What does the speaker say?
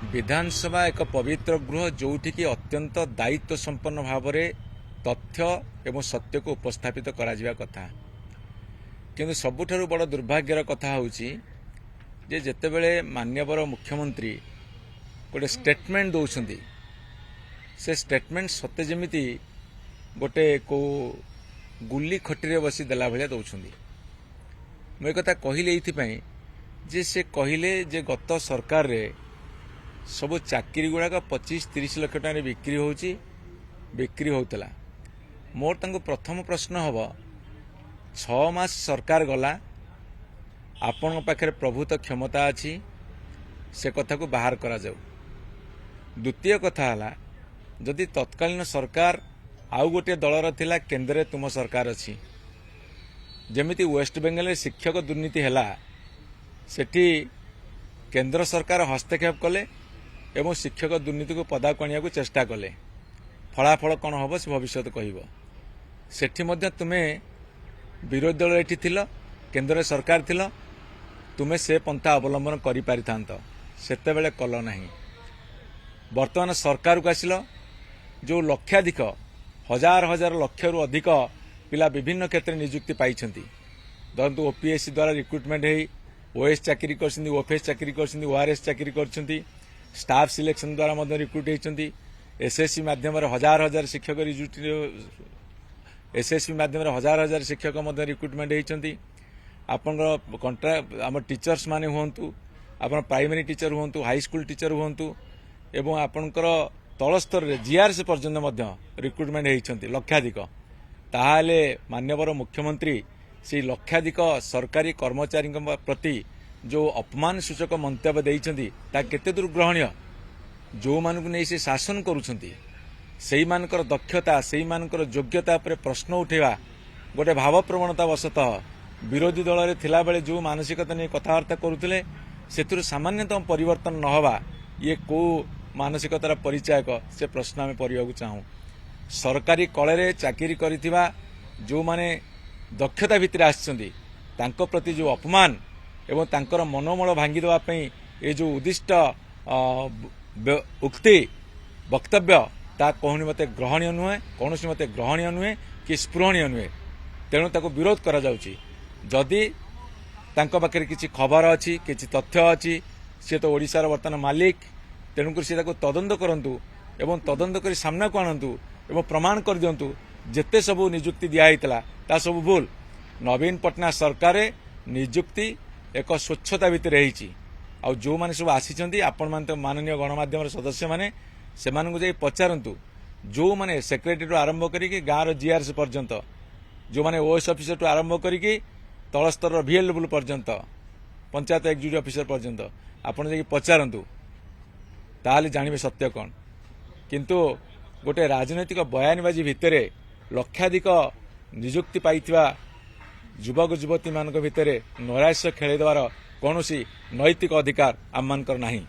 विधानसभा एक पवित्र गृह जोठिकी अत्यंत दायित्व संपन्न भाव में तथ्य एवं सत्य को उपस्थापित करा कथा किंतु सबुठारु बड़ दुर्भाग्यर कथा होउची जे जेतेबेले मान्यवर मुख्यमंत्री गोटे स्टेटमेंट दौरान से स्टेटमेंट सत्य जमीती गोटे को गुली खटी बसी देला भाया दौरान मुझे कथा कहले ये जे से कहले जे गत सरकार रे सब चाकरी गुड़ाक 25-30 लाख टका बिक्री होता मोर तांको प्रथम प्रश्न हम 6 मास सरकार गला आपण पाखे प्रभुत्व क्षमता अच्छी से कथा को बाहर करा जाऊ। द्वितीय कथा है जदि तत्कालीन सरकार आउ गोटे दलर थिला केंद्र तुम सरकार अच्छी जमिति वेस्ट बेंगल शिक्षक दुर्नीति है सेठी केंद्र सरकार हस्तक्षेप कले एवं शिक्षक दुर्नीति को पदाक आने को चेष्टा कले फलाफल कौन हम से भविष्य कह सेठी मध्य तुम्हें विरोधी दल एठी थिल केंद्र सरकार थिल तुम्हें से पंथा अवलंबन करि पारि थांत सेते बेले कल नहीं। वर्तमान सरकार को आसिल जो लक्षाधिक हजार हजार लक्ष रु अधिक पिला विभिन्न क्षेत्र में नियुक्ति पाई धरतु ओपीएससी द्वारा रिक्रुटमेंट है ओएस चाकरी कर ओएफएस चाकरी कर ओआरएस चाकरी कर स्टाफ सिलेक्शन द्वारा मध्य रिक्रुट होती एसएससी माध्यम हजार हजार शिक्षक एसएससी माध्यम हजार हजार शिक्षक मध्य रिक्रुटमेंट होती आपण कंट्राक्ट आम टीचर्स माने हुंतु आपण प्राइमरी टीचर हुंतु हाई स्कूल टीचर हुंतु एवं आपणकर तल स्तर रे जीआरसी पर्यंत मध्य रिक्रुटमेंट होती लक्षाधिक ताहाले मान्यवर मुख्यमंत्री से लक्षाधिक सरकारी कर्मचारी प्रति जो अपमान सूचक मंतव्य देइछंती ता केते दूर ग्रहणीय जो मानक नहीं से शासन करूछंती सेई मानकर दक्षता सेई मानकर योग्यता पर प्रश्न उठेवा गोटे भाव प्रवणता वशतः विरोधी दल रे थिला बेले जो मानसिकता नहीं कथबार्ता करुथिले सेतुर सामान्यतम परिवर्तन न हवा ये को मानसिकतार परिचायक से प्रश्न आम पढ़ा चाहूँ। सरकारी कले चाकरी करिथिबा जो माने दक्षता भितर आछंती तांको प्रति जो अपमान एवं तांकर मनोबल भांगी देवा पई ए जो उद्दिष्ट उक्ति वक्तव्य ता कहूनी मते ग्रहणीय नुहे कौन मते ग्रहणीय नुहे कि स्पृहणीय नुहे तेणु ताको विरोध करा जाउची। जदि तांको पाखे किसी खबर अच्छी किसी तथ्य अच्छी सी तो ओडिशार वर्तमान मालिक तेणुकर सी तदंत करंतु एवं तदंत कर सामना को आणंतु एवं प्रमाण कर दियंतु जेते सबू नियुक्ति दिया ता सबू भूल। नवीन पटनायक सरकार नियुक्ति एक स्वच्छता भितर आउ जो मैंने सब आसी आपण मान माननीय गणमाध्यम सदस्य मैंने से जाई पचारंतु जो मैंने सेक्रेटरी आरंभ करी गाँव जीआरसी पर्यंत जो मैंने ओएस ऑफिसर टू आरंभ करी तल स्तर VL लेवल पर्यंत पंचायत एक्जिक्यूटिव ऑफिसर पर्यंत आपण जाई पचारंतु ताले जानिबे सत्य कौन। किंतु गोटे राजनैतिक बयानबाजी भितर लक्षाधिक नियुक्ति पाइथिबा युवक युवती मान भितर नैराश्य खेल देवार कौन नैतिक अधिकार आम मानकर नहीं।